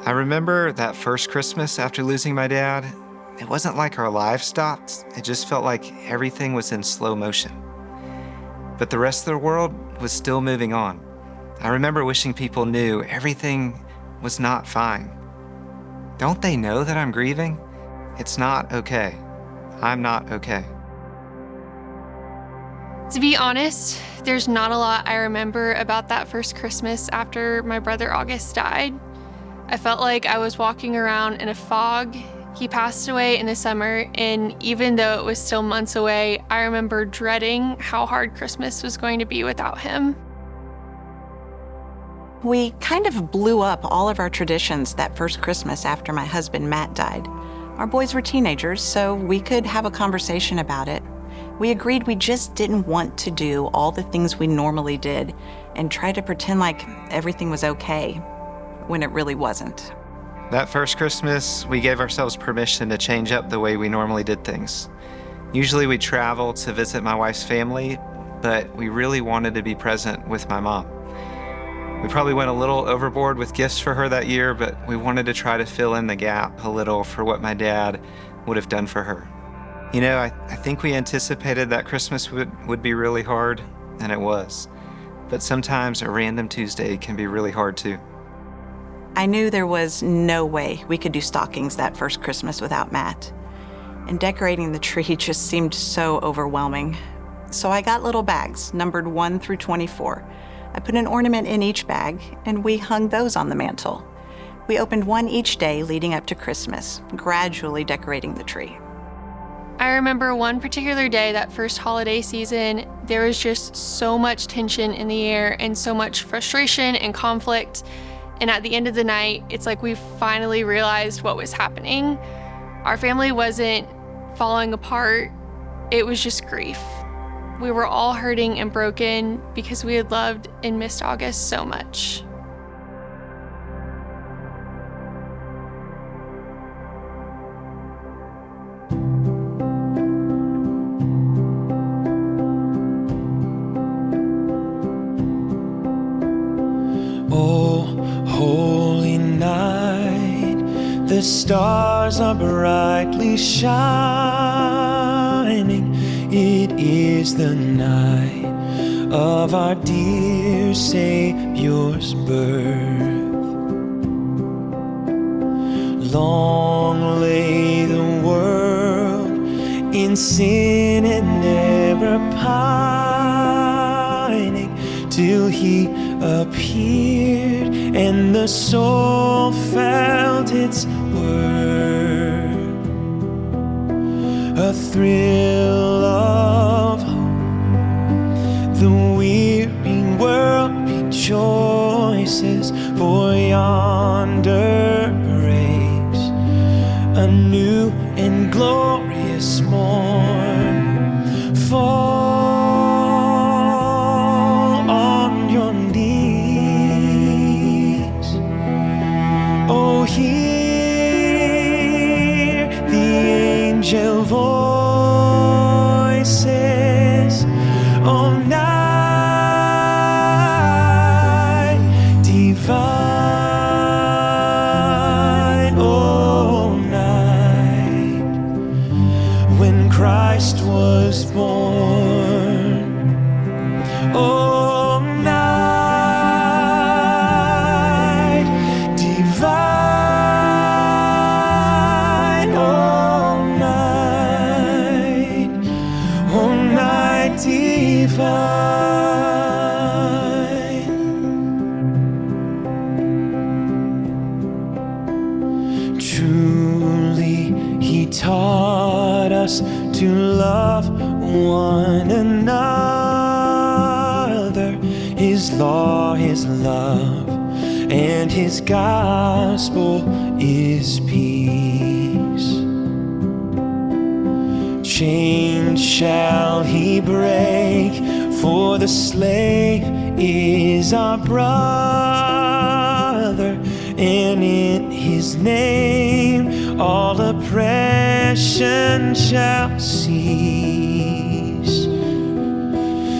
I remember that first Christmas after losing my dad. It wasn't like our lives stopped. It just felt like everything was in slow motion. But the rest of the world was still moving on. I remember wishing people knew everything was not fine. Don't they know that I'm grieving? It's not okay. I'm not okay. To be honest, there's not a lot I remember about that first Christmas after my brother August died. I felt like I was walking around in a fog. He passed away in the summer, and even though it was still months away, I remember dreading how hard Christmas was going to be without him. We kind of blew up all of our traditions that first Christmas after my husband Matt died. Our boys were teenagers, so we could have a conversation about it. We agreed we just didn't want to do all the things we normally did and try to pretend like everything was okay when it really wasn't. That first Christmas, we gave ourselves permission to change up the way we normally did things. Usually we'd travel to visit my wife's family, but we really wanted to be present with my mom. We probably went a little overboard with gifts for her that year, but we wanted to try to fill in the gap a little for what my dad would have done for her. You know, I think we anticipated that Christmas would be really hard, and it was. But sometimes a random Tuesday can be really hard too. I knew there was no way we could do stockings that first Christmas without Matt. And decorating the tree just seemed so overwhelming. So I got little bags, numbered 1 through 24. I put an ornament in each bag, and we hung those on the mantle. We opened one each day leading up to Christmas, gradually decorating the tree. I remember one particular day that first holiday season, there was just so much tension in the air and so much frustration and conflict. And at the end of the night, it's like we finally realized what was happening. Our family wasn't falling apart, it was just grief. We were all hurting and broken because we had loved and missed August so much. The stars are brightly shining. It is the night of our dear Savior's birth. Long lay the world in sin and never pining, till he appeared and the soul felt its worth. A thrill of hope, the weary world rejoices, for yonder breaks a new and glorious morn. Fall on your knees, oh, hear the angel voices, oh, night divine, oh, night when Christ was born, oh, night divine, oh, night divine. Truly, he taught us to love one another. His law is love, and his gospel is peace. Chains shall he break, for the slave is our brother, and in his name all oppression shall cease.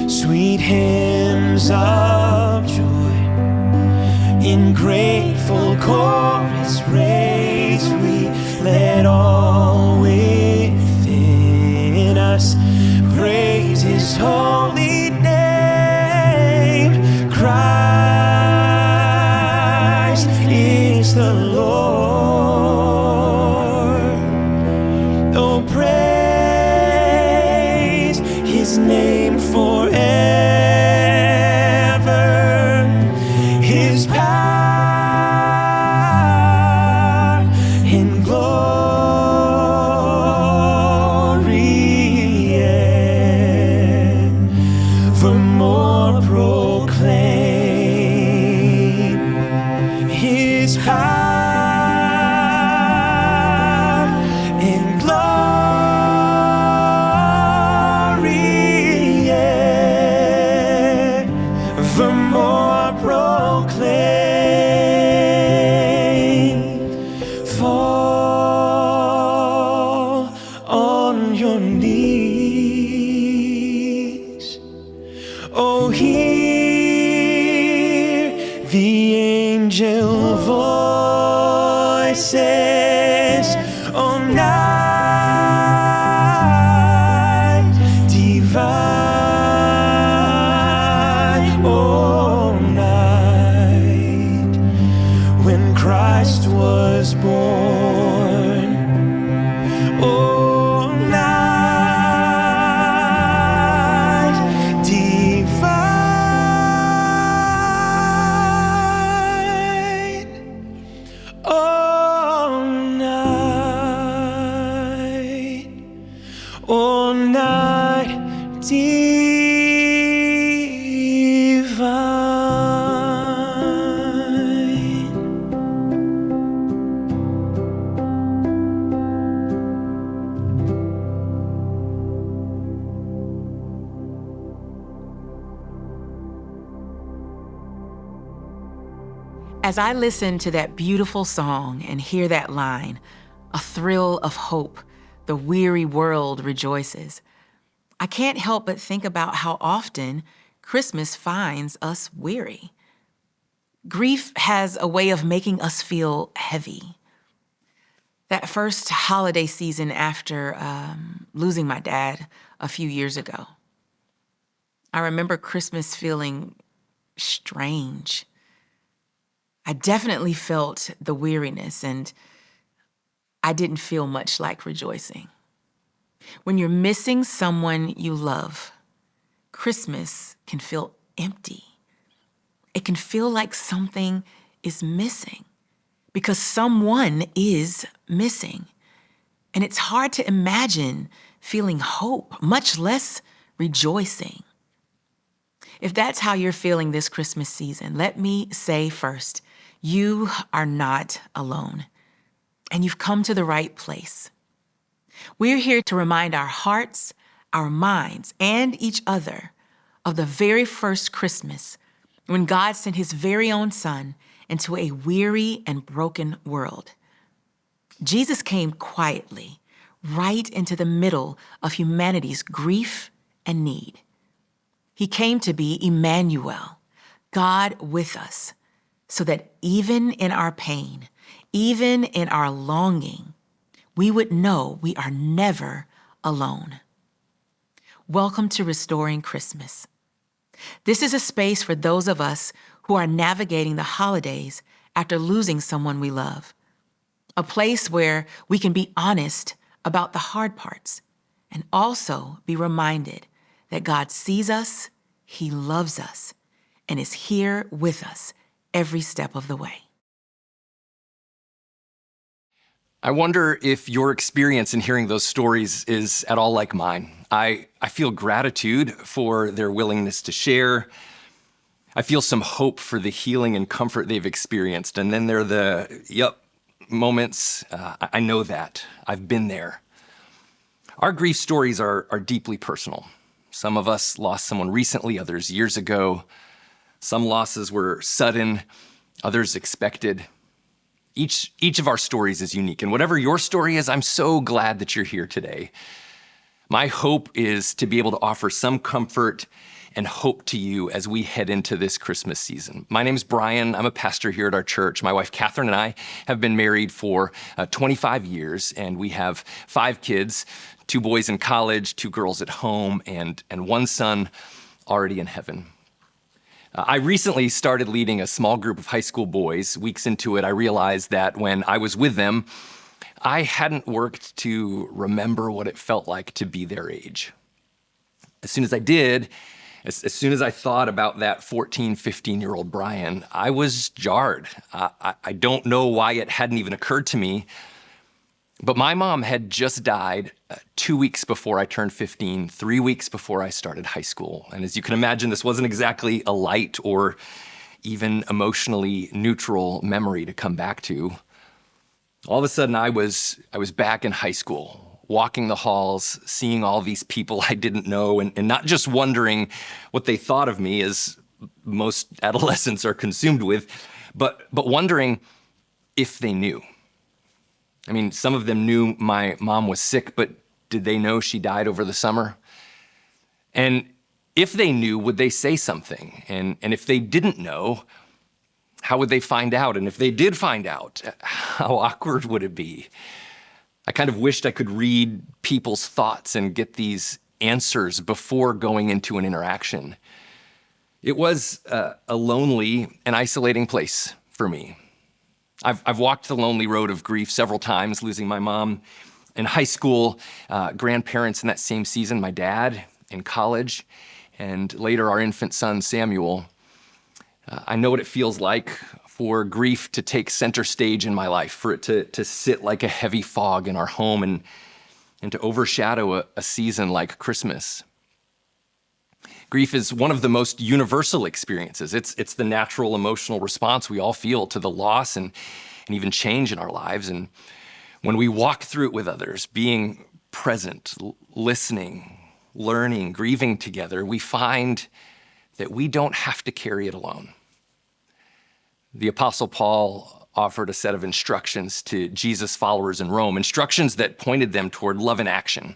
Sweet hymns of joy in grateful chorus praise we let all within us praise his holy name. Christ is the Lord. Oh, praise his name forever. His power and glory, for more proclaim his power and glory, for more proclaim. Fall on your knees. Oh, hear the angel voices. Oh, night divine. Oh, night when Christ was born. Oh, night divine. Oh, night. Oh, night divine. As I listen to that beautiful song and hear that line, a thrill of hope, the weary world rejoices, I can't help but think about how often Christmas finds us weary. Grief has a way of making us feel heavy. That first holiday season after losing my dad a few years ago, I remember Christmas feeling strange. I definitely felt the weariness, and I didn't feel much like rejoicing. When you're missing someone you love, Christmas can feel empty. It can feel like something is missing because someone is missing. And it's hard to imagine feeling hope, much less rejoicing. If that's how you're feeling this Christmas season, let me say first, you are not alone, and you've come to the right place. We're here to remind our hearts, our minds, and each other of the very first Christmas when God sent his very own Son into a weary and broken world. Jesus came quietly, right into the middle of humanity's grief and need. He came to be Emmanuel, God with us, so that even in our pain, even in our longing, we would know we are never alone. Welcome to Restoring Christmas. This is a space for those of us who are navigating the holidays after losing someone we love. A place where we can be honest about the hard parts and also be reminded that God sees us, he loves us, and is here with us every step of the way. I wonder if your experience in hearing those stories is at all like mine. I feel gratitude for their willingness to share. I feel some hope for the healing and comfort they've experienced. And then there are the, moments. I know that. I've been there. Our grief stories are deeply personal. Some of us lost someone recently, others years ago. Some losses were sudden, others expected. Each of our stories is unique, and whatever your story is, I'm so glad that you're here today. My hope is to be able to offer some comfort and hope to you as we head into this Christmas season. My name's Bryan. I'm a pastor here at our church. My wife, Catherine, and I have been married for 25 years, and we have 5 kids, 2 boys in college, 2 girls at home, and 1 son already in heaven. I recently started leading a small group of high school boys. Weeks into it, I realized that when I was with them, I hadn't worked to remember what it felt like to be their age. As soon as I did, as soon as I thought about that 14, 15-year-old Bryan, I was jarred. I don't know why it hadn't even occurred to me, but my mom had just died 2 weeks before I turned 15, 3 weeks before I started high school. And as you can imagine, this wasn't exactly a light or even emotionally neutral memory to come back to. All of a sudden, I was back in high school, walking the halls, seeing all these people I didn't know, and not just wondering what they thought of me, as most adolescents are consumed with, but wondering if they knew. I mean, some of them knew my mom was sick, but did they know she died over the summer? And if they knew, would they say something? And if they didn't know, how would they find out? And if they did find out, how awkward would it be? I kind of wished I could read people's thoughts and get these answers before going into an interaction. It was a lonely and isolating place for me. I've walked the lonely road of grief several times, losing my mom in high school, grandparents in that same season, my dad in college, and later our infant son, Samuel. I know what it feels like for grief to take center stage in my life, for it to sit like a heavy fog in our home and to overshadow a season like Christmas. Grief is one of the most universal experiences. It's the natural emotional response we all feel to the loss and even change in our lives. And when we walk through it with others, being present, listening, learning, grieving together, we find that we don't have to carry it alone. The Apostle Paul offered a set of instructions to Jesus' followers in Rome, instructions that pointed them toward love in action.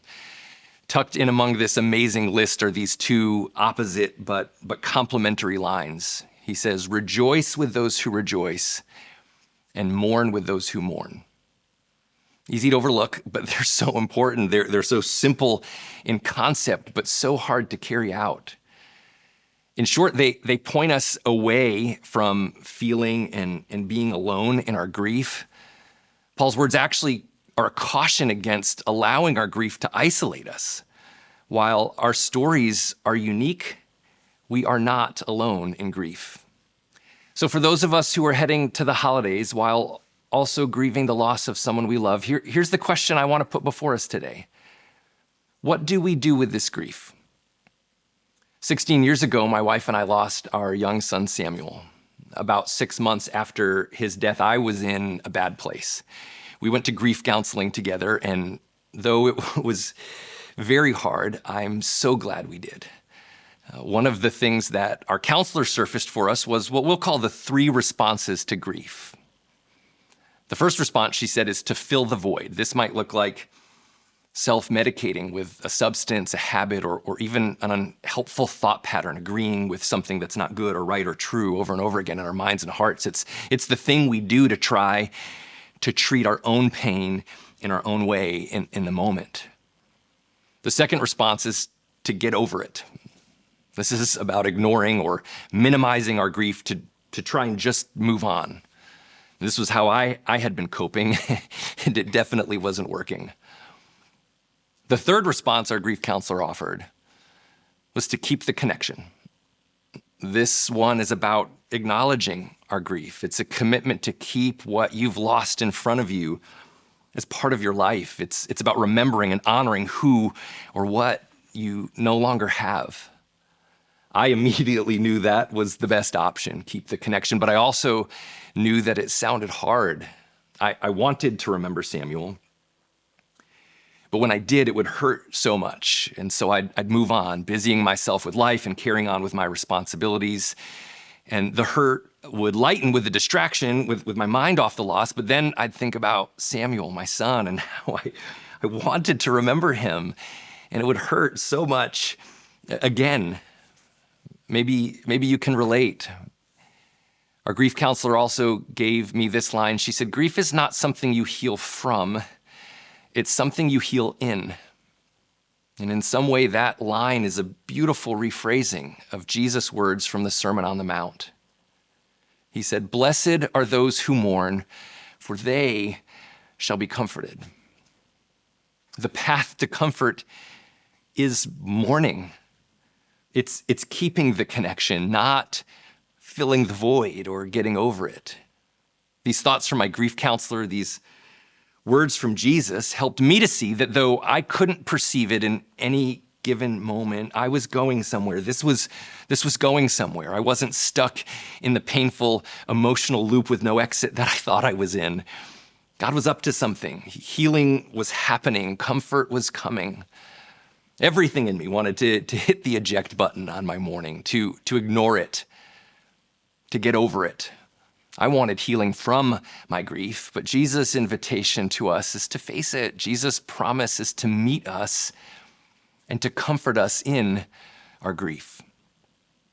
Tucked in among this amazing list are these 2 opposite but complementary lines. He says, "Rejoice with those who rejoice and mourn with those who mourn." Easy to overlook, but they're so important. They're so simple in concept, but so hard to carry out. In short, they point us away from feeling and being alone in our grief. Paul's words actually are a caution against allowing our grief to isolate us. While our stories are unique, we are not alone in grief. So for those of us who are heading to the holidays while also grieving the loss of someone we love, here's the question I want to put before us today. What do we do with this grief? 16 years ago, my wife and I lost our young son, Samuel. About 6 months after his death, I was in a bad place. We went to grief counseling together, and though it was very hard, I'm so glad we did. One of the things that our counselor surfaced for us was what we'll call the 3 responses to grief. The first response, she said, is to fill the void. This might look like self-medicating with a substance, a habit, or even an unhelpful thought pattern, agreeing with something that's not good or right or true over and over again in our minds and hearts. It's the thing we do to try to treat our own pain in our own way in the moment. The second response is to get over it. This is about ignoring or minimizing our grief to try and just move on. This was how I had been coping, and it definitely wasn't working. The third response our grief counselor offered was to keep the connection. This one is about acknowledging our grief. It's a commitment to keep what you've lost in front of you as part of your life. It's about remembering and honoring who or what you no longer have. I immediately knew that was the best option, keep the connection, but I also knew that it sounded hard. I wanted to remember Samuel, but when I did, it would hurt so much. And so I'd move on, busying myself with life and carrying on with my responsibilities. And the hurt would lighten with the distraction, with my mind off the loss, but then I'd think about Samuel, my son, and how I wanted to remember him. And it would hurt so much again. Maybe you can relate. Our grief counselor also gave me this line. She said, grief is not something you heal from, it's something you heal in. And in some way, that line is a beautiful rephrasing of Jesus' words from the Sermon on the Mount. He said, "Blessed are those who mourn, for they shall be comforted." The path to comfort is mourning. It's keeping the connection, not filling the void or getting over it. These thoughts from my grief counselor, these words from Jesus helped me to see that though I couldn't perceive it in any given moment, I was going somewhere. This was going somewhere. I wasn't stuck in the painful emotional loop with no exit that I thought I was in. God was up to something. Healing was happening. Comfort was coming. Everything in me wanted to hit the eject button on my mourning, to ignore it, to get over it. I wanted healing from my grief, but Jesus' invitation to us is to face it. Jesus' promise is to meet us and to comfort us in our grief.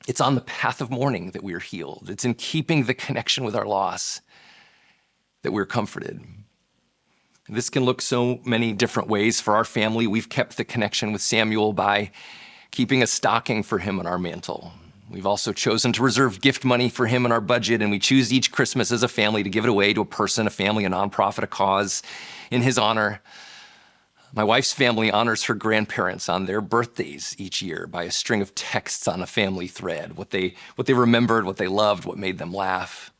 It's on the path of mourning that we are healed. It's in keeping the connection with our loss that we're comforted. This can look so many different ways. For our family, we've kept the connection with Samuel by keeping a stocking for him on our mantle. We've also chosen to reserve gift money for him in our budget, and we choose each Christmas as a family to give it away to a person, a family, a nonprofit, a cause in his honor. My wife's family honors her grandparents on their birthdays each year by a string of texts on a family thread, what they remembered, what they loved, what made them laugh.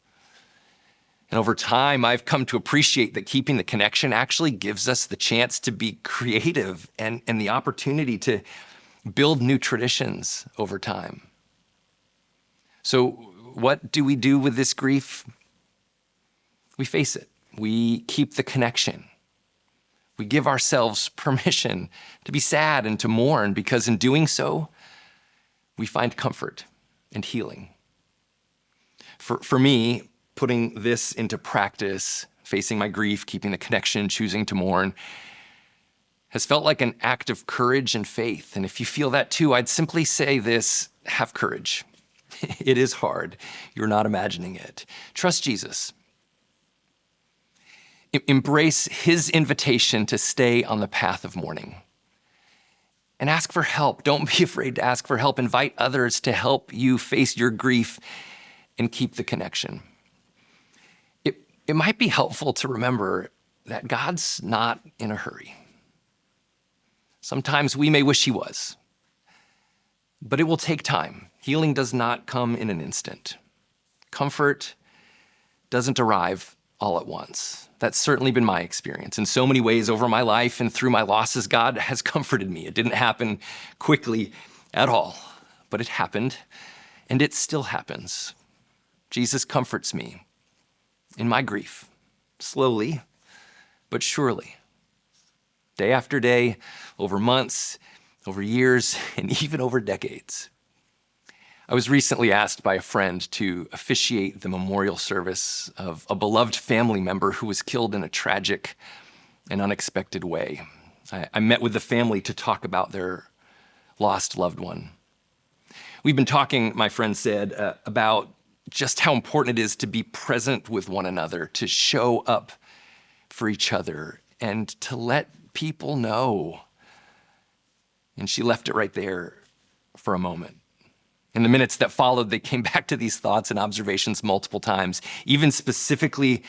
And over time, I've come to appreciate that keeping the connection actually gives us the chance to be creative and the opportunity to build new traditions over time. So what do we do with this grief? We face it. We keep the connection. We give ourselves permission to be sad and to mourn, because in doing so, we find comfort and healing. For me, putting this into practice, facing my grief, keeping the connection, choosing to mourn, has felt like an act of courage and faith. And if you feel that too, I'd simply say this: have courage. It is hard. You're not imagining it. Trust Jesus. Embrace his invitation to stay on the path of mourning. And ask for help. Don't be afraid to ask for help. Invite others to help you face your grief and keep the connection. It might be helpful to remember that God's not in a hurry. Sometimes we may wish he was, but it will take time. Healing does not come in an instant. Comfort doesn't arrive all at once. That's certainly been my experience. In so many ways over my life and through my losses, God has comforted me. It didn't happen quickly at all, but it happened, and it still happens. Jesus comforts me in my grief, slowly but surely, day after day, over months, over years, and even over decades. I was recently asked by a friend to officiate the memorial service of a beloved family member who was killed in a tragic and unexpected way. I met with the family to talk about their lost loved one. We've been talking, my friend said, about just how important it is to be present with one another, to show up for each other, and to let people know. And she left it right there for a moment. In the minutes that followed, they came back to these thoughts and observations multiple times, even specifically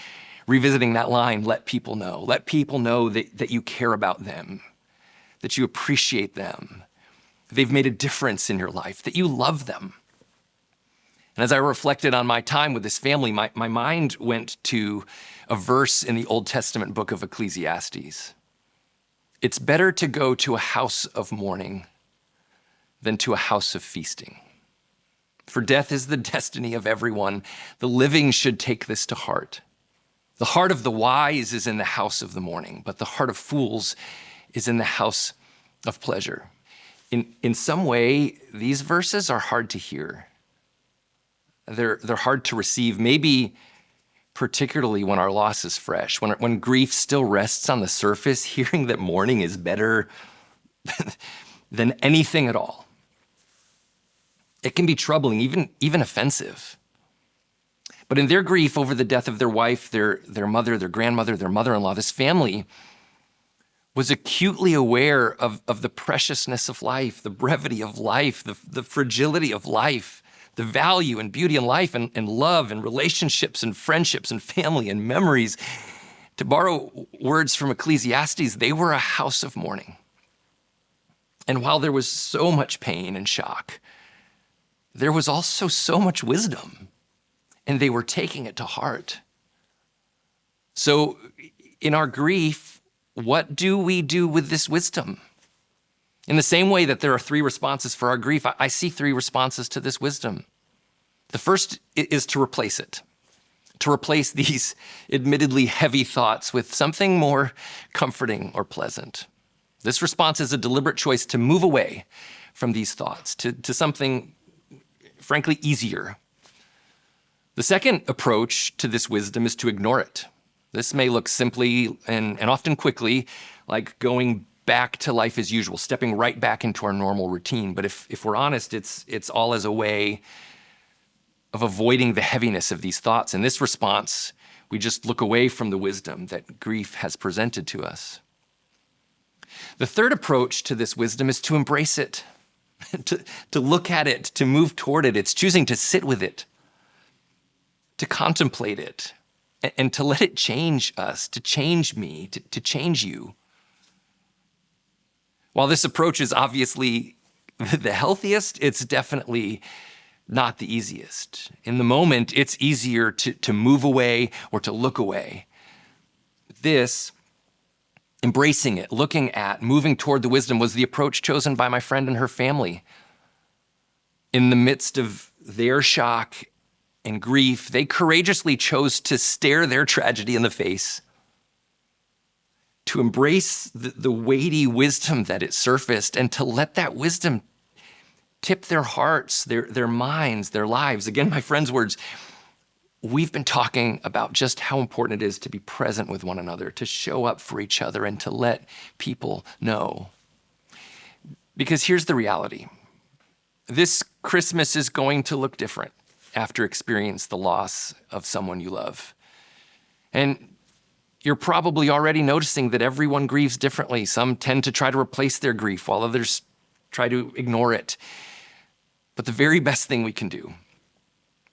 revisiting that line, let people know. Let people know that you care about them, that you appreciate them, they've made a difference in your life, that you love them. And as I reflected on my time with this family, my mind went to a verse in the Old Testament book of Ecclesiastes. It's better to go to a house of mourning than to a house of feasting. For death is the destiny of everyone. The living should take this to heart. The heart of the wise is in the house of the mourning, but the heart of fools is in the house of pleasure. In some way, these verses are hard to hear. They're hard to receive, maybe particularly when our loss is fresh, when grief still rests on the surface. Hearing that mourning is better than anything at all. It can be troubling, even offensive. But in their grief over the death of their wife, their mother, their grandmother, their mother-in-law, this family was acutely aware of the preciousness of life, the brevity of life, the fragility of life, the value and beauty in life and love and relationships and friendships and family and memories. To borrow words from Ecclesiastes, they were a house of mourning. And while there was so much pain and shock, there was also so much wisdom, and they were taking it to heart. So in our grief, what do we do with this wisdom? In the same way that there are 3 responses for our grief, I see 3 responses to this wisdom. The first is to replace it, to replace these admittedly heavy thoughts with something more comforting or pleasant. This response is a deliberate choice to move away from these thoughts, to something, frankly, easier. The second approach to this wisdom is to ignore it. This may look simply and often quickly like going back to life as usual, stepping right back into our normal routine. But if we're honest, it's all as a way of avoiding the heaviness of these thoughts. In this response, we just look away from the wisdom that grief has presented to us. The third approach to this wisdom is to embrace it, to look at it, to move toward it. It's choosing to sit with it, to contemplate it, and to let it change us, to change me, to change you. While this approach is obviously the healthiest, it's definitely not the easiest. In the moment, it's easier to move away or to look away. This, embracing it, looking at, moving toward the wisdom, was the approach chosen by my friend and her family. In the midst of their shock and grief, they courageously chose to stare their tragedy in the face, to embrace the weighty wisdom that it surfaced, and to let that wisdom tip their hearts, their minds, their lives. Again, my friend's words, we've been talking about just how important it is to be present with one another, to show up for each other, and to let people know. Because here's the reality. This Christmas is going to look different after experiencing the loss of someone you love. And you're probably already noticing that everyone grieves differently. Some tend to try to replace their grief, while others try to ignore it. But the very best thing we can do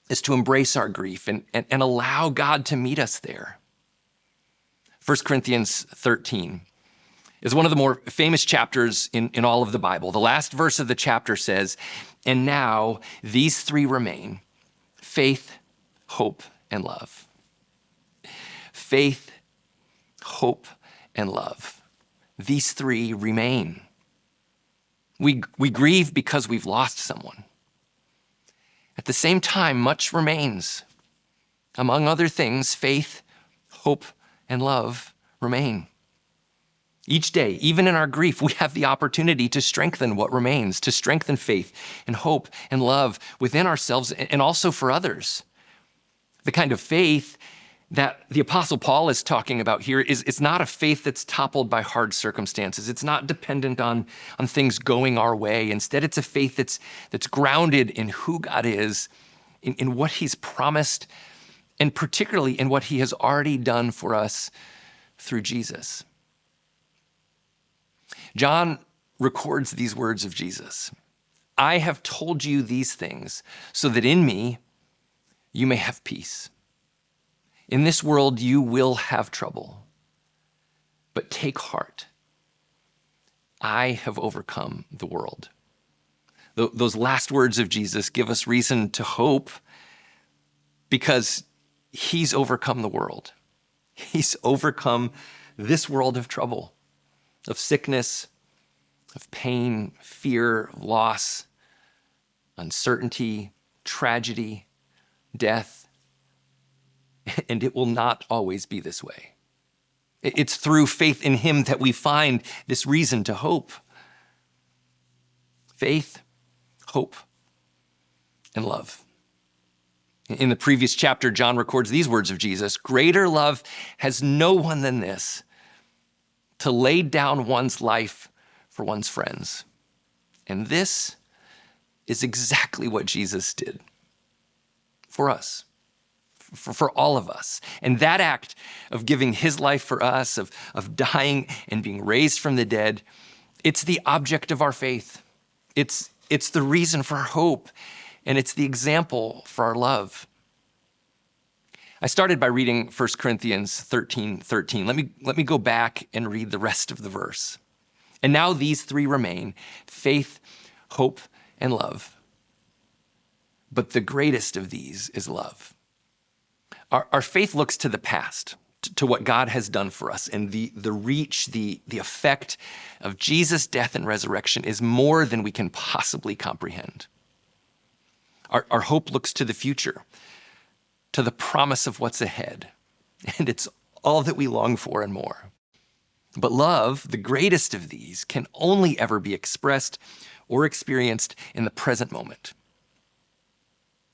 is to embrace our grief and allow God to meet us there. 1 Corinthians 13 is one of the more famous chapters in all of the Bible. The last verse of the chapter says, "And now these 3 remain, faith, hope, and love." Faith, hope, and love. These 3 remain. We grieve because we've lost someone. At the same time, much remains. Among other things, faith, hope, and love remain. Each day, even in our grief, we have the opportunity to strengthen what remains, to strengthen faith and hope and love within ourselves and also for others. The kind of faith that the Apostle Paul is talking about here is not a faith that's toppled by hard circumstances. It's not dependent on things going our way. Instead, it's a faith that's grounded in who God is, in what he's promised, and particularly in what he has already done for us through Jesus. John records these words of Jesus. "I have told you these things so that in me you may have peace. In this world, you will have trouble, but take heart. I have overcome the world." Those last words of Jesus give us reason to hope because he's overcome the world. He's overcome this world of trouble, of sickness, of pain, fear, loss, uncertainty, tragedy, death. And it will not always be this way. It's through faith in him that we find this reason to hope. Faith, hope, and love. In the previous chapter, John records these words of Jesus: "Greater love has no one than this, to lay down one's life for one's friends. And this is exactly what Jesus did for us, for all of us. And that act of giving his life for us, of dying and being raised from the dead, it's the object of our faith. It's the reason for our hope, and it's the example for our love. I started by reading 1 Corinthians 13:13. Let me go back and read the rest of the verse. And now these three remain: faith, hope, and love. But the greatest of these is love. Our faith looks to the past, to what God has done for us, and the reach, the effect of Jesus' death and resurrection is more than we can possibly comprehend. Our hope looks to the future, to the promise of what's ahead, and it's all that we long for and more. But love, the greatest of these, can only ever be expressed or experienced in the present moment.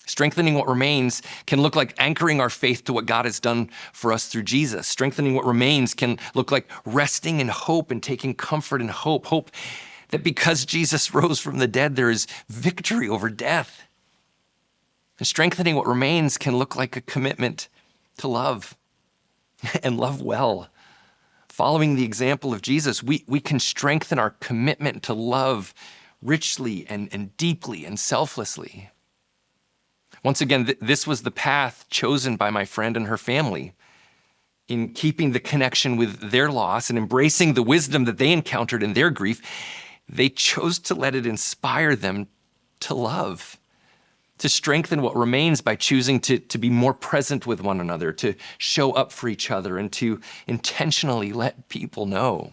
Strengthening what remains can look like anchoring our faith to what God has done for us through Jesus. Strengthening what remains can look like resting in hope and taking comfort in hope. Hope that because Jesus rose from the dead, there is victory over death. And strengthening what remains can look like a commitment to love and love well. Following the example of Jesus, we can strengthen our commitment to love richly and deeply and selflessly. Once again, this was the path chosen by my friend and her family. In keeping the connection with their loss and embracing the wisdom that they encountered in their grief, they chose to let it inspire them to love, to strengthen what remains by choosing to be more present with one another, to show up for each other, and to intentionally let people know.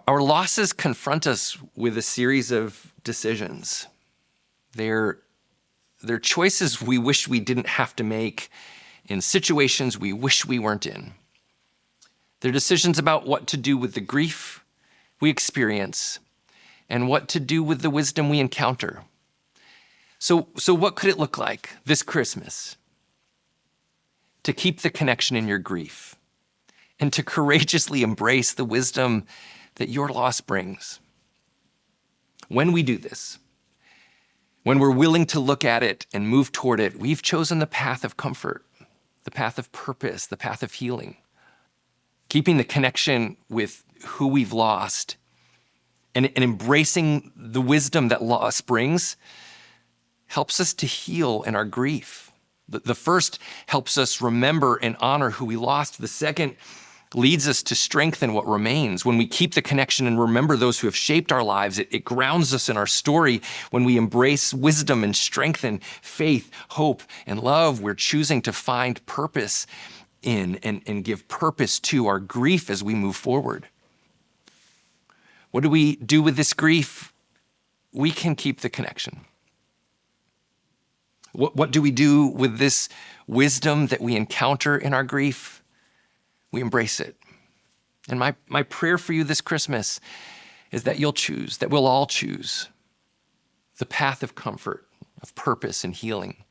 Our losses confront us with a series of decisions. They're choices we wish we didn't have to make in situations we wish we weren't in. They're decisions about what to do with the grief we experience and what to do with the wisdom we encounter. So what could it look like this Christmas to keep the connection in your grief and to courageously embrace the wisdom that your loss brings? When we do this, when we're willing to look at it and move toward it, we've chosen the path of comfort, the path of purpose, the path of healing. Keeping the connection with who we've lost and embracing the wisdom that loss brings helps us to heal in our grief. The first helps us remember and honor who we lost. The second leads us to strengthen what remains. When we keep the connection and remember those who have shaped our lives, it grounds us in our story. When we embrace wisdom and strengthen faith, hope, and love, we're choosing to find purpose in and give purpose to our grief as we move forward. What do we do with this grief? We can keep the connection. What do we do with this wisdom that we encounter in our grief? We embrace it. And my prayer for you this Christmas is that you'll choose, that we'll all choose the path of comfort, of purpose and healing,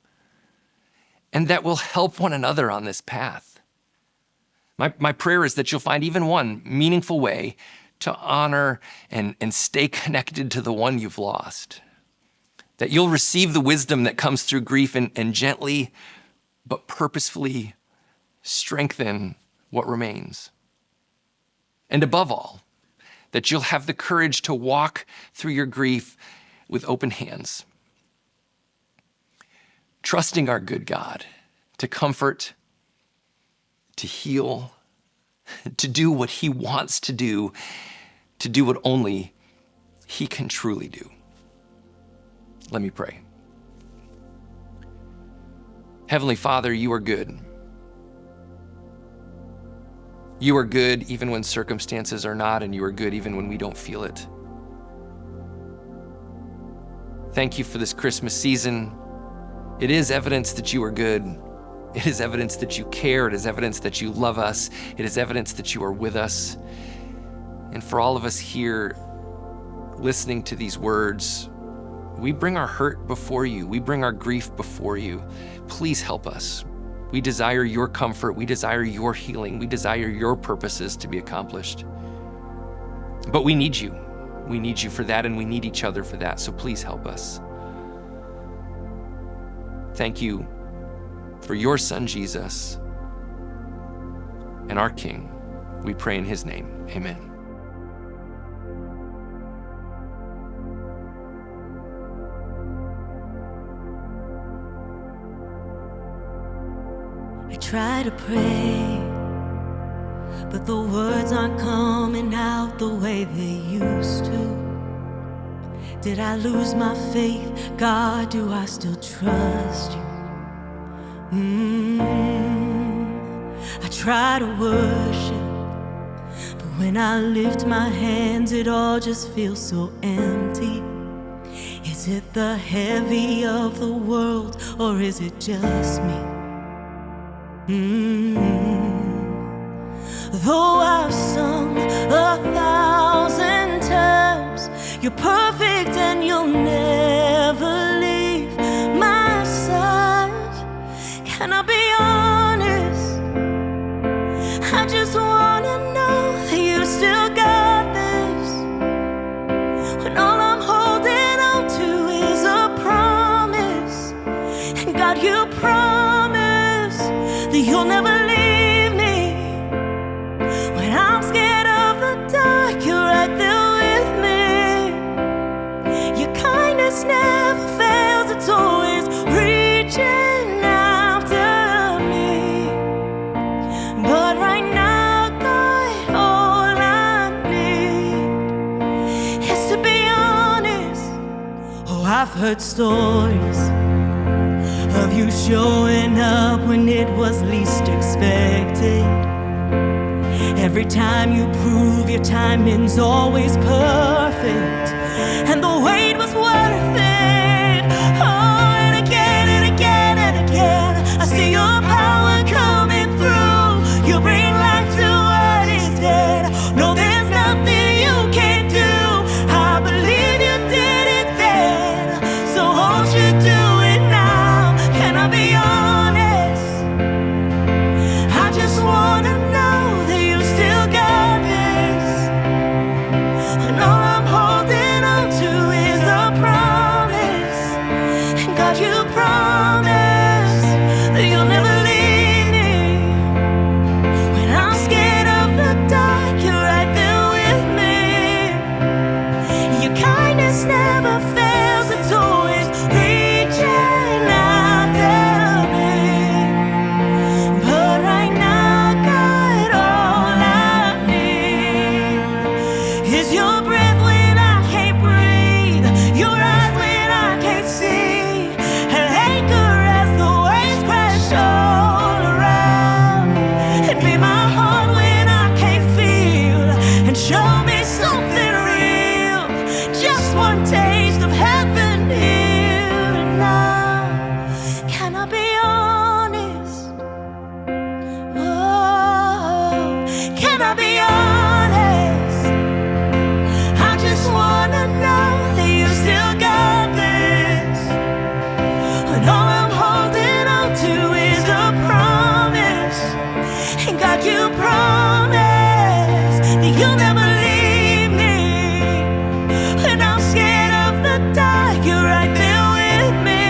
and that we'll help one another on this path. My prayer is that you'll find even one meaningful way to honor and stay connected to the one you've lost. That you'll receive the wisdom that comes through grief and gently but purposefully strengthen what remains. And above all, that you'll have the courage to walk through your grief with open hands, trusting our good God to comfort, to heal, to do what he wants to do what only he can truly do. Let me pray. Heavenly Father, you are good. You are good even when circumstances are not, and you are good even when we don't feel it. Thank you for this Christmas season. It is evidence that you are good. It is evidence that you care. It is evidence that you love us. It is evidence that you are with us. And for all of us here listening to these words, we bring our hurt before you. We bring our grief before you. Please help us. We desire your comfort. We desire your healing. We desire your purposes to be accomplished. But we need you. We need you for that, and we need each other for that, so please help us. Thank you for your Son, Jesus, and our King. We pray in his name. Amen. I try to pray, but the words aren't coming out the way they used to. Did I lose my faith? God, do I still trust you? I try to worship, but when I lift my hands, it all just feels so empty. Is it the heavy of the world, or is it just me? Though I've sung 1,000 times, you're perfect and you'll never leave my side. Can I be honest? I just wanna know that you still got this. When all I'm holding on to is a promise, and God, you promise that you'll never leave me. When I'm scared of the dark, you're right there with me. Your kindness never fails, it's always reaching after me. But right now, God, all I need is to be honest. Oh, I've heard stories of you showing up when it was least expected. Every time you prove your timing's always perfect, and the wait was worth it. Oh, and again and again and again, I see your power coming through. You bring life to what is dead. No, there's nothing you can't do. I believe you did it then, so won't you do it now? Can I be honest? I just wanna know that you still got this. And all I'm holding on to is a promise. And God, you promise that you'll never leave me. When I'm scared of the dark, you're right there with me. Your kindness never fails, it's always reaching after me. But right now, God, all I need is your breath when I can't breathe, your eyes when I can't see, an anchor as the waves crash all around. And be my heart when I can't feel, and show me something real. Just one taste of heaven here and now. Can I be honest? Oh, can I be honest? I just wanna know that you still got this. When all I'm holding on to is a promise, and God, you promise that you'll never leave me. When I'm scared of the dark, you're right there with me.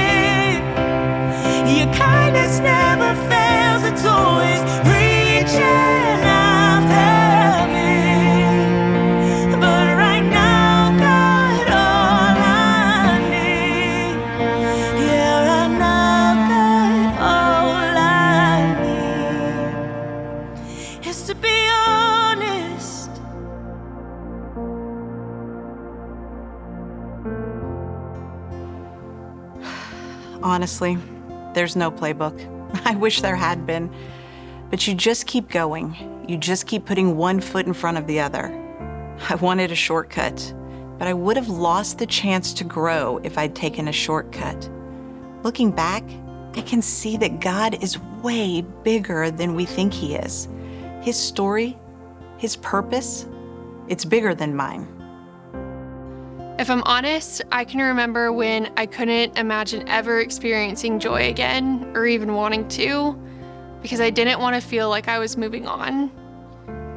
Your kindness never fails, it's always reaching after me. But right now, God, all I need, yeah, right now, God, all I need is to be honest. Honestly, there's no playbook. I wish there had been. But you just keep going. You just keep putting one foot in front of the other. I wanted a shortcut, but I would have lost the chance to grow if I'd taken a shortcut. Looking back, I can see that God is way bigger than we think He is. His story, His purpose, it's bigger than mine. If I'm honest, I can remember when I couldn't imagine ever experiencing joy again, or even wanting to, because I didn't want to feel like I was moving on.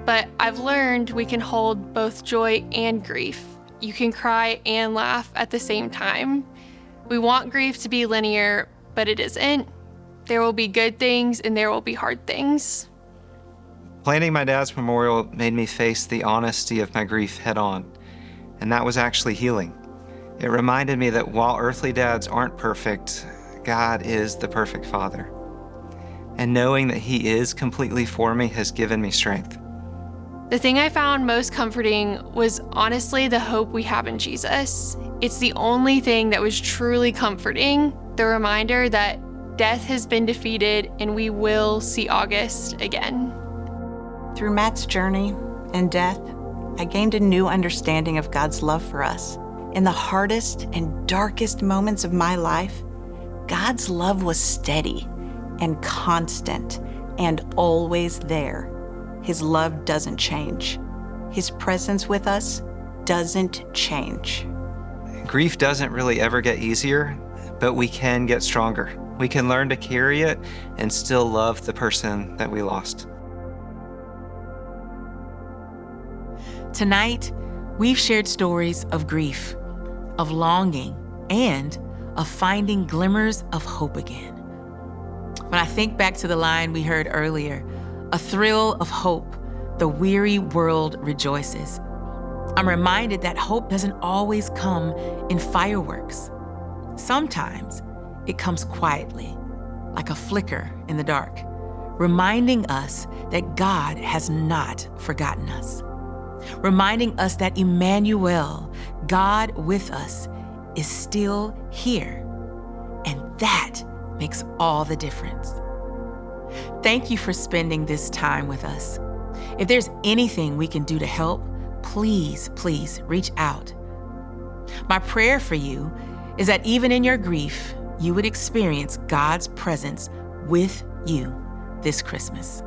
But I've learned we can hold both joy and grief, you can cry and laugh at the same time. We want grief to be linear, but it isn't. There will be good things and there will be hard things. Planning my dad's memorial made me face the honesty of my grief head on, and that was actually healing. It reminded me that while earthly dads aren't perfect, God is the perfect father. And knowing that He is completely for me has given me strength. The thing I found most comforting was honestly the hope we have in Jesus. It's the only thing that was truly comforting, the reminder that death has been defeated and we will see August again. Through Matt's journey and death, I gained a new understanding of God's love for us. In the hardest and darkest moments of my life, God's love was steady and constant and always there. His love doesn't change. His presence with us doesn't change. Grief doesn't really ever get easier, but we can get stronger. We can learn to carry it and still love the person that we lost. Tonight, we've shared stories of grief, of longing, and of finding glimmers of hope again. When I think back to the line we heard earlier, a thrill of hope, the weary world rejoices, I'm reminded that hope doesn't always come in fireworks. Sometimes it comes quietly, like a flicker in the dark, reminding us that God has not forgotten us. Reminding us that Emmanuel, God with us, is still here. And that makes all the difference. Thank you for spending this time with us. If there's anything we can do to help, please reach out. My prayer for you is that even in your grief, you would experience God's presence with you this Christmas.